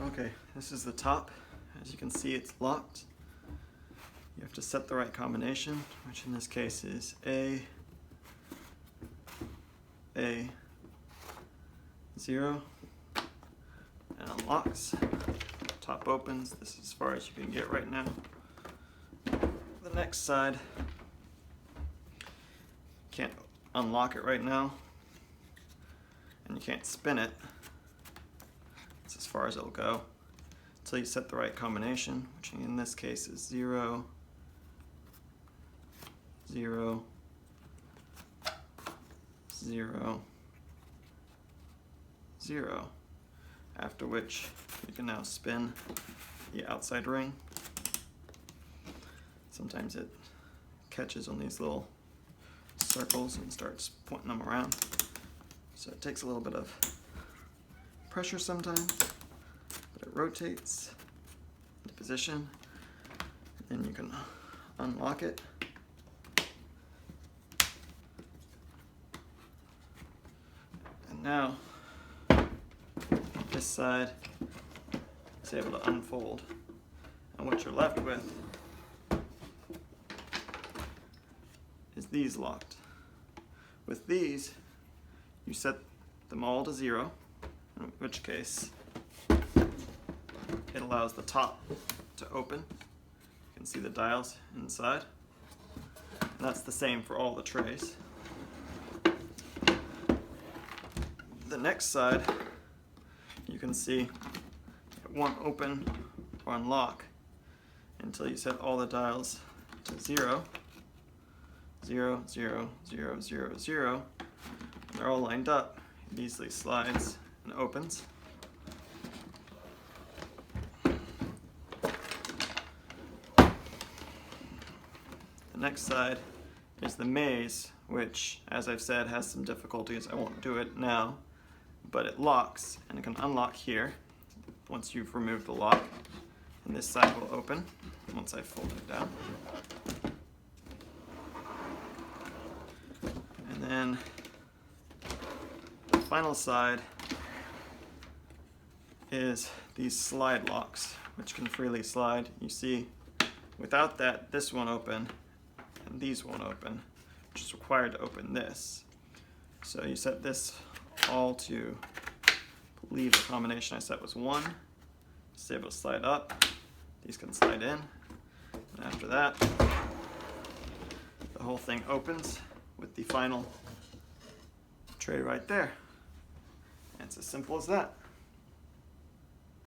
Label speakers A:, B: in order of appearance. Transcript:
A: Okay, this is the top. As you can see, it's locked. You have to set the right combination, which in this case is A, 0, and unlocks. Top opens. This is as far as you can get right now. The next side, can't unlock it right now, and you can't spin it. It's as far as it'll go until you set the right combination, which in this case is 0, 0, 0, 0, after which you can now spin the outside ring. Sometimes it catches on these little circles and starts pointing them around. So it takes a little bit of pressure sometimes, but it rotates into position, and then you can unlock it. And now this side is able to unfold, and what you're left with is these locked. With these, you set them all to 0, in which case it allows the top to open. You can see the dials inside, and that's the same for all the trays. The next side, you can see it won't open or unlock until you set all the dials to 0, 0, 0, 0, 0, 0. When they're all lined up, it easily slides and opens. The next side is the maze, which, as I've said, has some difficulties. I won't do it now, but it locks, and it can unlock here once you've removed the lock, and this side will open once I fold it down. And then the final side is these slide locks, which can freely slide. You see, without that, this won't open, and these won't open, which is required to open this. So you set this all to, I believe the combination I set was 1. It's able to slide up. These can slide in. And after that, the whole thing opens with the final tray right there. And it's as simple as that.